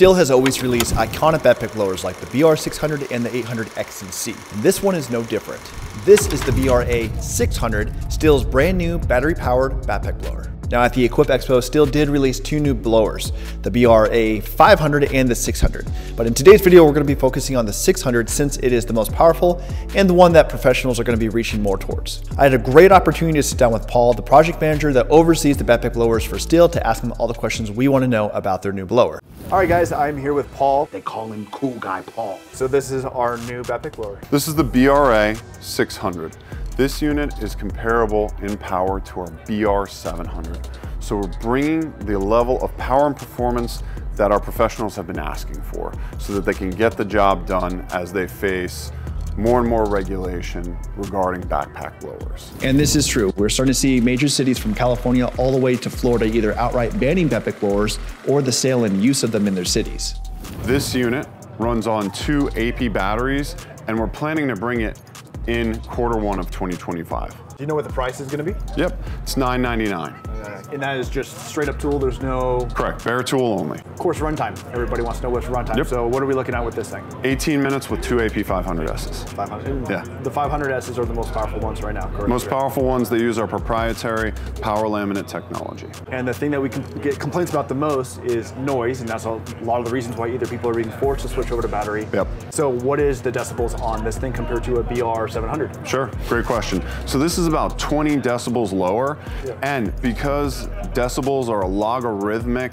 Stihl has always released iconic backpack blowers like the BRA600 and the 800X and C. And this one is no different. This is the BRA600, Stihl's brand new battery-powered backpack blower. Now at the EQUIP Expo, Stihl did release two new blowers, the BRA500 and the 600. But in today's video, we're going to be focusing on the 600 since it is the most powerful and the one that professionals are going to be reaching more towards. I had a great opportunity to sit down with Paul, the project manager that oversees the backpack blowers for Stihl, to ask him all the questions we want to know about their new blower. All right, guys, I'm here with Paul. They call him Cool Guy Paul. So this is our new backpack blower. This is the BRA600. This unit is comparable in power to our BR700. So we're bringing the level of power and performance that our professionals have been asking for so that they can get the job done as they face more and more regulation regarding backpack blowers. And this is true. We're starting to see major cities from California all the way to Florida either outright banning backpack blowers or the sale and use of them in their cities. This unit runs on 2 AP batteries, and we're planning to bring it in Q1 of 2025. Do you know what the price is going to be? Yep, it's $9.99. And that is just straight up tool, there's no... Correct, bare tool only. Of course, runtime. Everybody wants to know what's runtime. Yep. So what are we looking at with this thing? 18 minutes with 2 AP500Ss. 500? Yeah. The 500Ss are the most powerful ones right now, correct? Most powerful ones, they use our proprietary power laminate technology. And the thing that we get complaints about the most is noise, and that's a lot of the reasons why either people are being forced to switch over to battery. Yep. So what is the decibels on this thing compared to a BR700? Sure, great question. So this is about 20 decibels lower, and because decibels are a logarithmic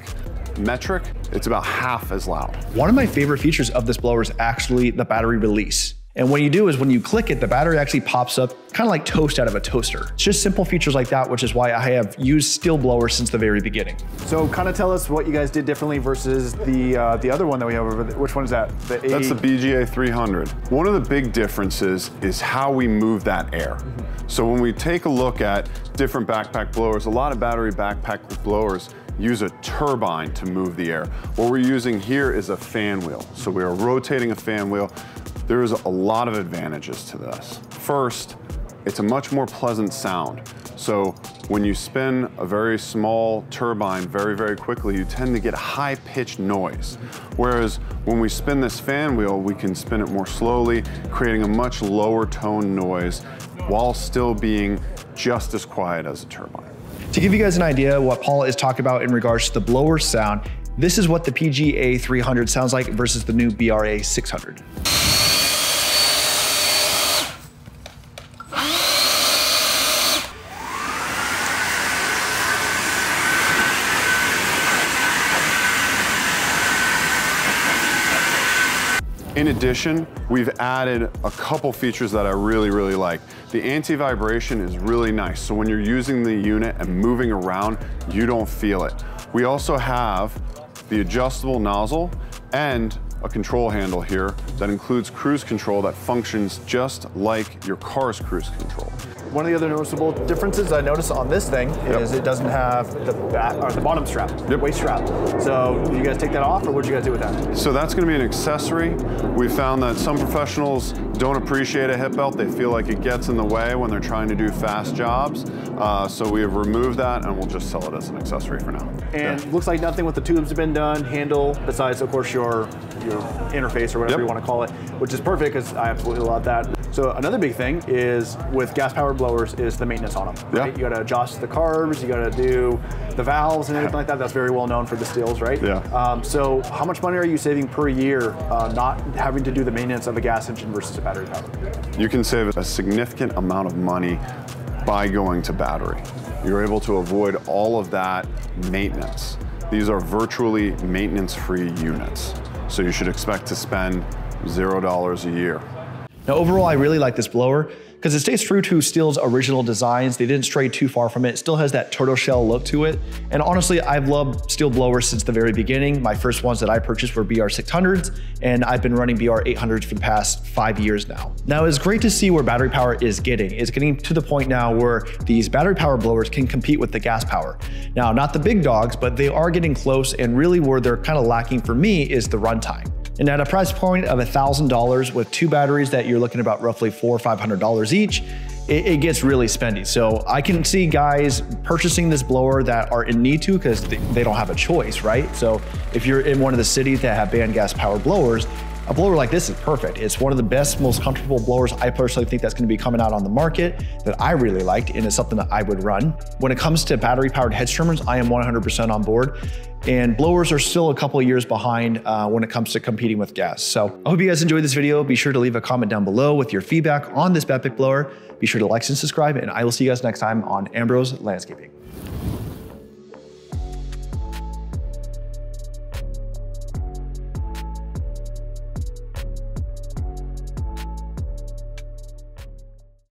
metric, it's about half as loud. One of my favorite features of this blower is actually the battery release. And what you do is when you click it, the battery actually pops up kind of like toast out of a toaster. It's just simple features like that, which is why I have used Stihl blowers since the very beginning. So kind of tell us what you guys did differently versus the other one that we have over there. Which one is that? That's the BRA300. One of the big differences is how we move that air. So when we take a look at different backpack blowers, a lot of battery backpack blowers use a turbine to move the air. What we're using here is a fan wheel. So we are rotating a fan wheel. There is a lot of advantages to this. First, it's a much more pleasant sound. So when you spin a very small turbine very, very quickly, you tend to get high-pitched noise. Whereas when we spin this fan wheel, we can spin it more slowly, creating a much lower tone noise while still being just as quiet as a turbine. To give you guys an idea what Paul is talking about in regards to the blower sound, this is what the BRA300 sounds like versus the new BRA600. In addition, we've added a couple features that I really, really like. The anti-vibration is really nice, so when you're using the unit and moving around, you don't feel it. We also have the adjustable nozzle and a control handle here that includes cruise control that functions just like your car's cruise control. One of the other noticeable differences I noticed on this thing is it doesn't have the bottom strap, waist strap. So did you guys take that off, or what did you guys do with that? So that's going to be an accessory. We found that some professionals don't appreciate a hip belt. They feel like it gets in the way when they're trying to do fast jobs. So we have removed that, and we'll just sell it as an accessory for now. And looks like nothing with the tubes have been done, handle, besides of course your interface or whatever you want to call it, which is perfect because I absolutely love that. So another big thing is with gas-powered blowers is the maintenance on them. Right? You got to adjust the carbs, you got to do the valves and everything like that. That's very well known for the Stihls, right? Yeah. So how much money are you saving per year not having to do the maintenance of a gas engine versus a battery power? You can save a significant amount of money by going to battery. You're able to avoid all of that maintenance. These are virtually maintenance-free units. So you should expect to spend $0 a year. Now overall, I really like this blower because it stays true to Stihl's original designs. They didn't stray too far from it. It still has that turtle shell look to it. And honestly, I've loved Stihl blowers since the very beginning. My first ones that I purchased were BR600s, and I've been running BR800s for the past 5 years now. Now it's great to see where battery power is getting. It's getting to the point now where these battery power blowers can compete with the gas power. Now, not the big dogs, but they are getting close, and really where they're kind of lacking for me is the runtime. And at a price point of $1,000 with 2 batteries that you're looking at about roughly $400 or $500 each, it gets really spendy. So I can see guys purchasing this blower that are in need to because they don't have a choice, right? So if you're in one of the cities that have band gas powered blowers, a blower like this is perfect. It's one of the best, most comfortable blowers I personally think that's gonna be coming out on the market that I really liked, and it's something that I would run. When it comes to battery powered hedge trimmers, I am 100% on board. And blowers are still a couple of years behind when it comes to competing with gas. So I hope you guys enjoyed this video. Be sure to leave a comment down below with your feedback on this BATPIC blower. Be sure to like and subscribe, and I will see you guys next time on Ambrose Landscaping.